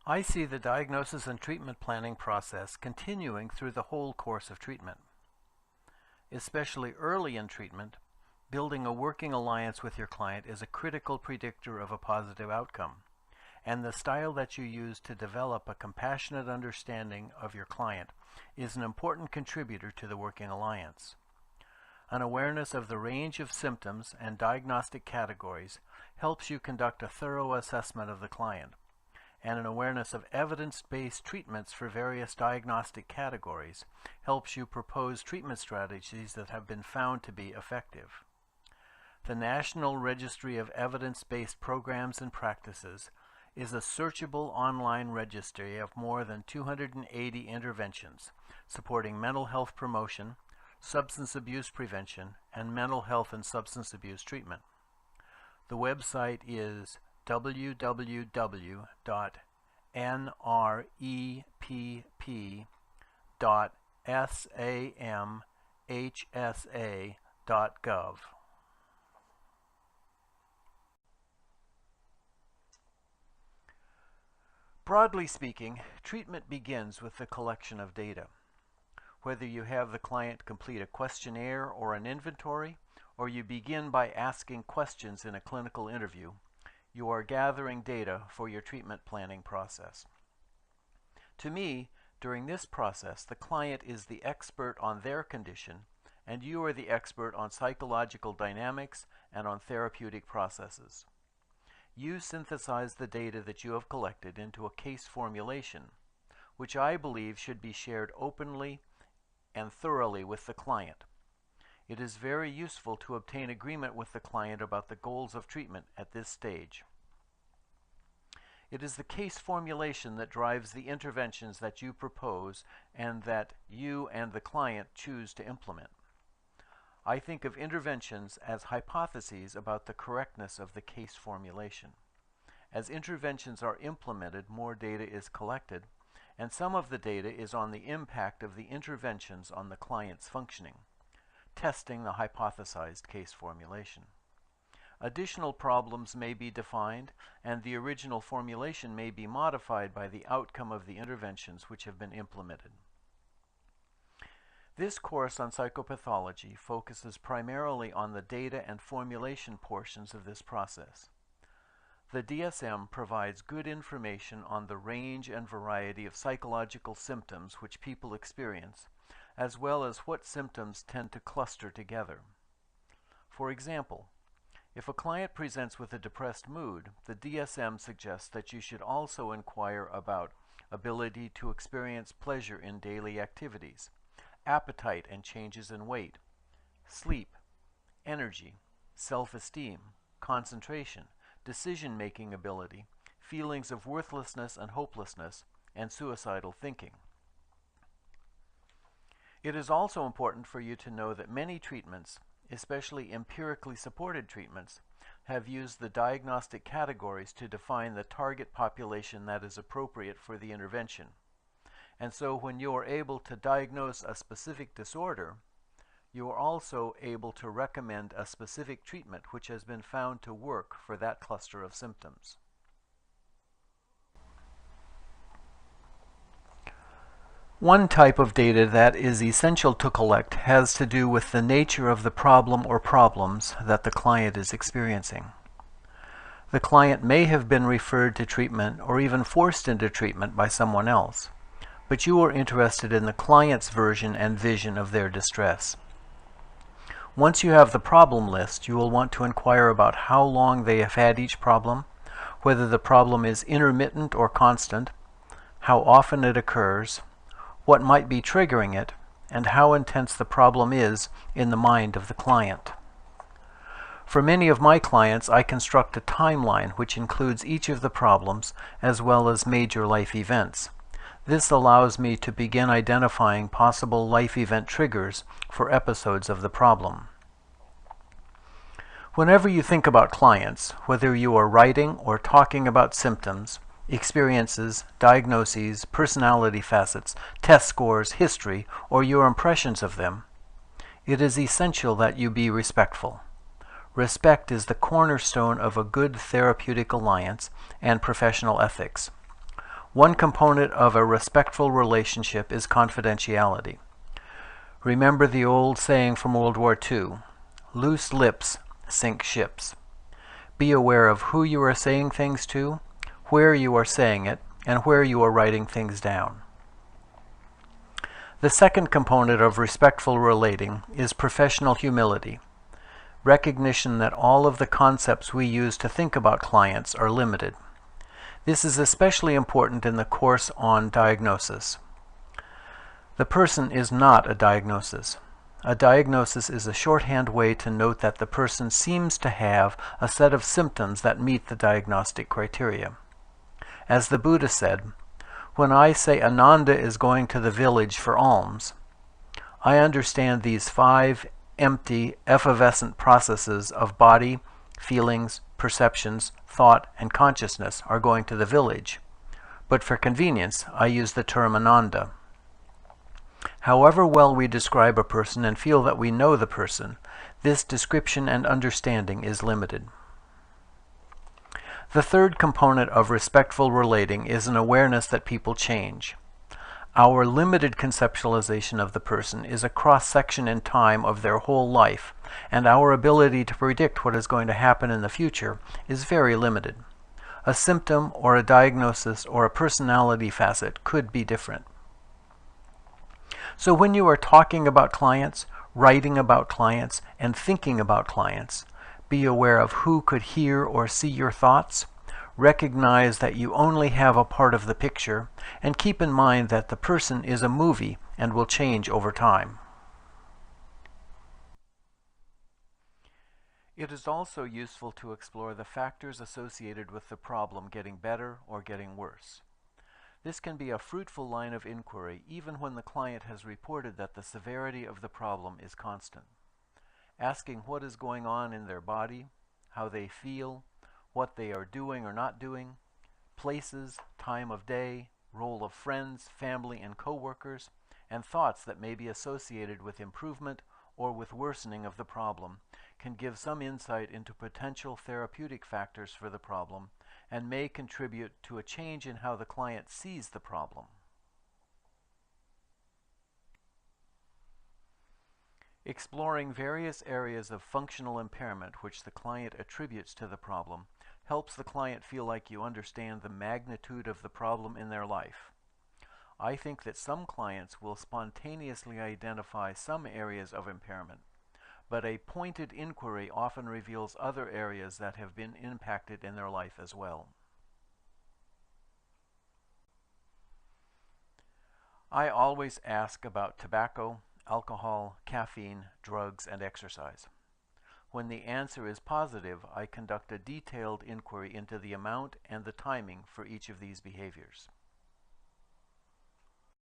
I see the diagnosis and treatment planning process continuing through the whole course of treatment. Especially early in treatment, building a working alliance with your client is a critical predictor of a positive outcome, and the style that you use to develop a compassionate understanding of your client is an important contributor to the working alliance. An awareness of the range of symptoms and diagnostic categories helps you conduct a thorough assessment of the client, and an awareness of evidence-based treatments for various diagnostic categories helps you propose treatment strategies that have been found to be effective. The National Registry of Evidence-Based Programs and Practices is a searchable online registry of more than 280 interventions supporting mental health promotion, substance abuse prevention, and mental health and substance abuse treatment. The website is www.nrepp.samhsa.gov. Broadly speaking, treatment begins with the collection of data. Whether you have the client complete a questionnaire or an inventory, or you begin by asking questions in a clinical interview, you are gathering data for your treatment planning process. To me, during this process, the client is the expert on their condition, and you are the expert on psychological dynamics and on therapeutic processes. You synthesize the data that you have collected into a case formulation, which I believe should be shared openly and thoroughly with the client. It is very useful to obtain agreement with the client about the goals of treatment at this stage. It is the case formulation that drives the interventions that you propose and that you and the client choose to implement. I think of interventions as hypotheses about the correctness of the case formulation. As interventions are implemented, more data is collected, and some of the data is on the impact of the interventions on the client's functioning, testing the hypothesized case formulation. Additional problems may be defined, and the original formulation may be modified by the outcome of the interventions which have been implemented. This course on psychopathology focuses primarily on the data and formulation portions of this process. The DSM provides good information on the range and variety of psychological symptoms which people experience, as well as what symptoms tend to cluster together. For example, if a client presents with a depressed mood, the DSM suggests that you should also inquire about ability to experience pleasure in daily activities, appetite and changes in weight, sleep, energy, self-esteem, concentration, decision-making ability, feelings of worthlessness and hopelessness, and suicidal thinking. It is also important for you to know that many treatments, especially empirically supported treatments, have used the diagnostic categories to define the target population that is appropriate for the intervention. And so when you are able to diagnose a specific disorder, you are also able to recommend a specific treatment which has been found to work for that cluster of symptoms. One type of data that is essential to collect has to do with the nature of the problem or problems that the client is experiencing. The client may have been referred to treatment or even forced into treatment by someone else, but you are interested in the client's version and vision of their distress. Once you have the problem list, you will want to inquire about how long they have had each problem, whether the problem is intermittent or constant, how often it occurs, what might be triggering it, and how intense the problem is in the mind of the client. For many of my clients, I construct a timeline which includes each of the problems as well as major life events. This allows me to begin identifying possible life event triggers for episodes of the problem. Whenever you think about clients, whether you are writing or talking about symptoms, experiences, diagnoses, personality facets, test scores, history, or your impressions of them, it is essential that you be respectful. Respect is the cornerstone of a good therapeutic alliance and professional ethics. One component of a respectful relationship is confidentiality. Remember the old saying from World War II, loose lips sink ships. Be aware of who you are saying things to, where you are saying it, and where you are writing things down. The second component of respectful relating is professional humility. Recognition that all of the concepts we use to think about clients are limited. This is especially important in the course on diagnosis. The person is not a diagnosis. A diagnosis is a shorthand way to note that the person seems to have a set of symptoms that meet the diagnostic criteria. As the Buddha said, when I say Ananda is going to the village for alms, I understand these 5 empty, effervescent processes of body, feelings, perceptions, thought, and consciousness are going to the village. But for convenience, I use the term Ananda. However well we describe a person and feel that we know the person, this description and understanding is limited. The third component of respectful relating is an awareness that people change. Our limited conceptualization of the person is a cross-section in time of their whole life, and our ability to predict what is going to happen in the future is very limited. A symptom or a diagnosis or a personality facet could be different. So when you are talking about clients, writing about clients, and thinking about clients, be aware of who could hear or see your thoughts. Recognize that you only have a part of the picture, and keep in mind that the person is a movie and will change over time. It is also useful to explore the factors associated with the problem getting better or getting worse. This can be a fruitful line of inquiry even when the client has reported that the severity of the problem is constant. Asking what is going on in their body, how they feel, what they are doing or not doing, places, time of day, role of friends, family, and co-workers, and thoughts that may be associated with improvement or with worsening of the problem can give some insight into potential therapeutic factors for the problem and may contribute to a change in how the client sees the problem. Exploring various areas of functional impairment which the client attributes to the problem helps the client feel like you understand the magnitude of the problem in their life. I think that some clients will spontaneously identify some areas of impairment, but a pointed inquiry often reveals other areas that have been impacted in their life as well. I always ask about tobacco, alcohol, caffeine, drugs, and exercise. When the answer is positive, I conduct a detailed inquiry into the amount and the timing for each of these behaviors.